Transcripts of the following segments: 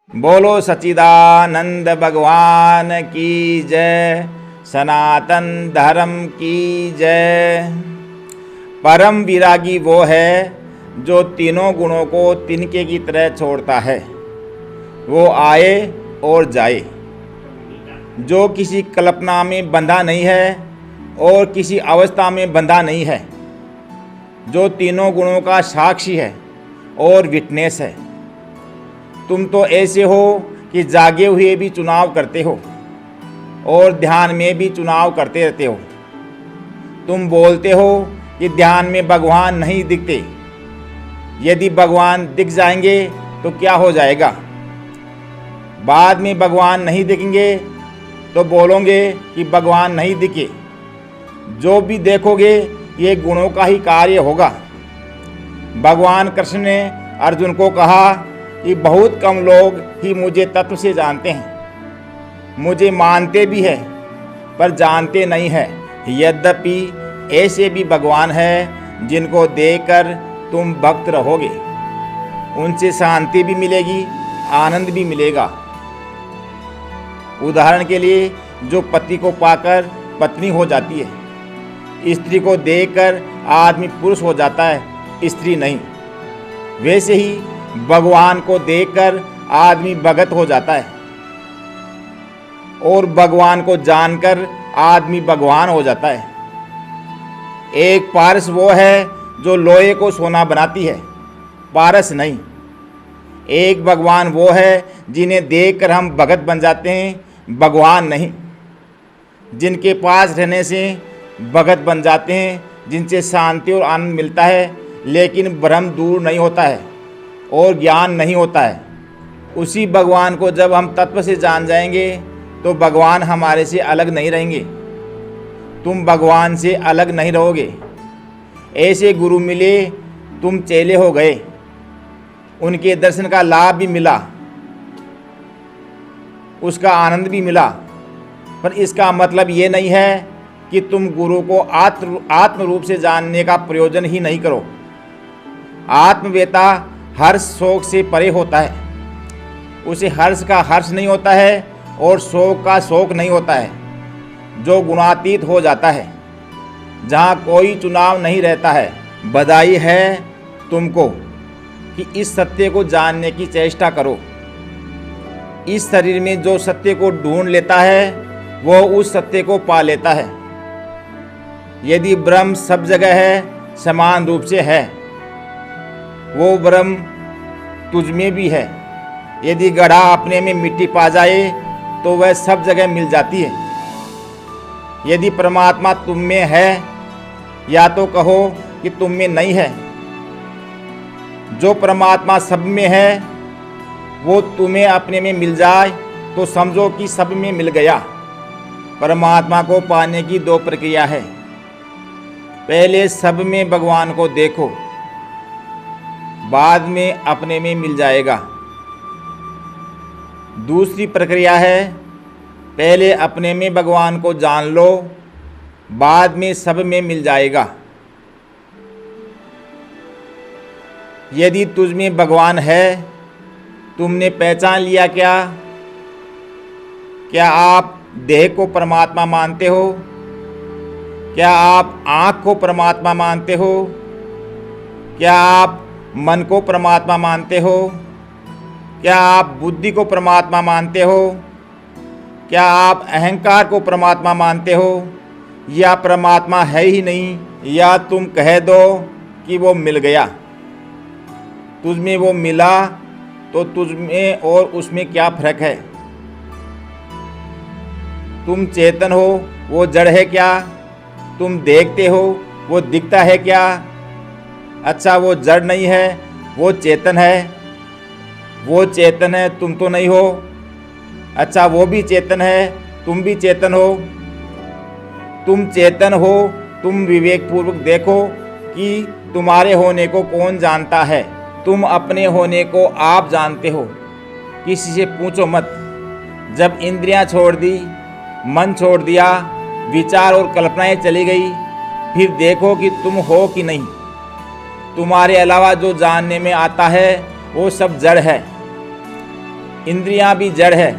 बोलो सच्चिदानंद भगवान की जय, सनातन धर्म की जय। परम विरागी वो है जो तीनों गुणों को तिनके की तरह छोड़ता है। वो आए और जाए, जो किसी कल्पना में बंधा नहीं है और किसी अवस्था में बंधा नहीं है, जो तीनों गुणों का साक्षी है और विटनेस है। तुम तो ऐसे हो कि जागे हुए भी चुनाव करते हो और ध्यान में भी चुनाव करते रहते हो। तुम बोलते हो कि ध्यान में भगवान नहीं दिखते। यदि भगवान दिख जाएंगे तो क्या हो जाएगा? बाद में भगवान नहीं दिखेंगे तो बोलोगे कि भगवान नहीं दिखे। जो भी देखोगे ये गुणों का ही कार्य होगा। भगवान कृष्ण ने अर्जुन को कहा कि बहुत कम लोग ही मुझे तत्व से जानते हैं, मुझे मानते भी है पर जानते नहीं है। यद्यपि ऐसे भी भगवान हैं जिनको देखकर तुम भक्त रहोगे, उनसे शांति भी मिलेगी, आनंद भी मिलेगा। उदाहरण के लिए, जो पति को पाकर पत्नी हो जाती है, स्त्री को देखकर आदमी पुरुष हो जाता है, स्त्री नहीं। वैसे ही भगवान को देखकर आदमी भगत हो जाता है और भगवान को जानकर आदमी भगवान हो जाता है। एक पारस वो है जो लोहे को सोना बनाती है, पारस नहीं। एक भगवान वो है जिन्हें देखकर हम भगत बन जाते हैं, भगवान नहीं। जिनके पास रहने से भगत बन जाते हैं, जिनसे शांति और आनंद मिलता है, लेकिन भ्रम दूर नहीं होता है और ज्ञान नहीं होता है। उसी भगवान को जब हम तत्व से जान जाएंगे तो भगवान हमारे से अलग नहीं रहेंगे। तुम भगवान से अलग नहीं रहोगे। ऐसे गुरु मिले, तुम चेले हो गए, उनके दर्शन का लाभ भी मिला, उसका आनंद भी मिला, पर इसका मतलब ये नहीं है कि तुम गुरु को आत्म रूप से जानने का प्रयोजन ही नहीं करो। आत्मवेता हर्ष शोक से परे होता है। उसे हर्ष का हर्ष नहीं होता है और शोक का शोक नहीं होता है, जो गुणातीत हो जाता है, जहाँ कोई चुनाव नहीं रहता है। बधाई है तुमको कि इस सत्य को जानने की चेष्टा करो। इस शरीर में जो सत्य को ढूंढ लेता है वो उस सत्य को पा लेता है। यदि ब्रह्म सब जगह है, समान रूप से है, वो ब्रह्म तुझ में भी है। यदि गड्ढा अपने में मिट्टी पा जाए तो वह सब जगह मिल जाती है। यदि परमात्मा तुम में है, या तो कहो कि तुम में नहीं है। जो परमात्मा सब में है वो तुम्हें अपने में मिल जाए तो समझो कि सब में मिल गया। परमात्मा को पाने की दो प्रक्रिया है। पहले सब में भगवान को देखो, बाद में अपने में मिल जाएगा। दूसरी प्रक्रिया है, पहले अपने में भगवान को जान लो, बाद में सब में मिल जाएगा। यदि तुझ में भगवान है, तुमने पहचान लिया क्या? क्या आप देह को परमात्मा मानते हो? क्या आप आँख को परमात्मा मानते हो? क्या आप मन को परमात्मा मानते हो? क्या आप बुद्धि को परमात्मा मानते हो? क्या आप अहंकार को परमात्मा मानते हो? या परमात्मा है ही नहीं? या तुम कह दो कि वो मिल गया। तुझ में वो मिला तो तुझ में और उसमें क्या फर्क है? तुम चेतन हो, वो जड़ है क्या? तुम देखते हो, वो दिखता है क्या? अच्छा, वो जड़ नहीं है, वो चेतन है। वो चेतन है, तुम तो नहीं हो। अच्छा, वो भी चेतन है, तुम भी चेतन हो। तुम चेतन हो, तुम विवेकपूर्वक देखो कि तुम्हारे होने को कौन जानता है। तुम अपने होने को आप जानते हो, किसी से पूछो मत। जब इंद्रियां छोड़ दी, मन छोड़ दिया, विचार और कल्पनाएं चली गई, फिर देखो कि तुम हो कि नहीं। तुम्हारे अलावा जो जानने में आता है वो सब जड़ है। इंद्रियां भी जड़ है,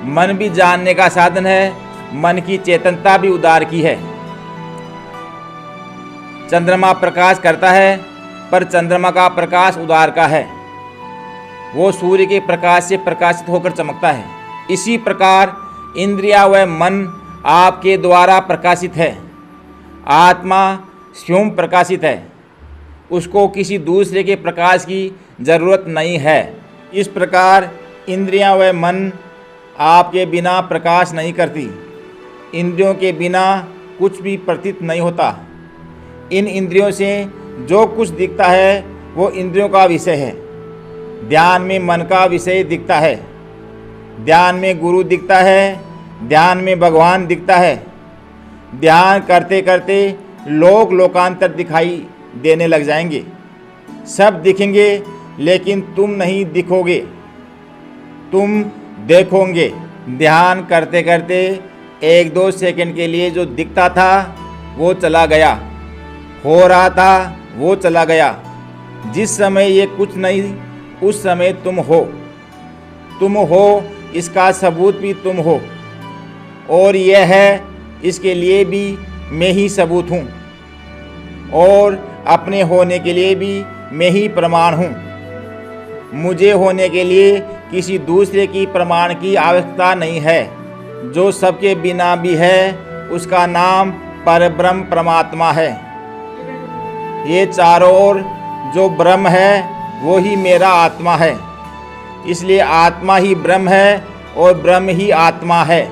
मन भी जानने का साधन है, मन की चेतनता भी उदार की है। चंद्रमा प्रकाश करता है, पर चंद्रमा का प्रकाश उदार का है, वो सूर्य के प्रकाश से प्रकाशित होकर चमकता है। इसी प्रकार इंद्रिया व मन आपके द्वारा प्रकाशित है। आत्मा स्वयं प्रकाशित है, उसको किसी दूसरे के प्रकाश की जरूरत नहीं है। इस प्रकार इंद्रियां व मन आपके बिना प्रकाश नहीं करती। इंद्रियों के बिना कुछ भी प्रतीत नहीं होता। इन इंद्रियों से जो कुछ दिखता है वो इंद्रियों का विषय है। ध्यान में मन का विषय दिखता है, ध्यान में गुरु दिखता है, ध्यान में भगवान दिखता है। ध्यान करते करते लोक लोकांतर दिखाई देने लग जाएंगे। सब दिखेंगे लेकिन तुम नहीं दिखोगे, तुम देखोगे। ध्यान करते करते 1-2 सेकंड के लिए जो दिखता था वो चला गया, हो रहा था वो चला गया। जिस समय ये कुछ नहीं, उस समय तुम हो, इसका सबूत भी तुम हो, और यह है इसके लिए भी मैं ही सबूत हूँ, और अपने होने के लिए भी मैं ही प्रमाण हूँ। मुझे होने के लिए किसी दूसरे की प्रमाण की आवश्यकता नहीं है। जो सबके बिना भी है उसका नाम परब्रह्म परमात्मा है। ये चारों ओर जो ब्रह्म है वो ही मेरा आत्मा है। इसलिए आत्मा ही ब्रह्म है और ब्रह्म ही आत्मा है।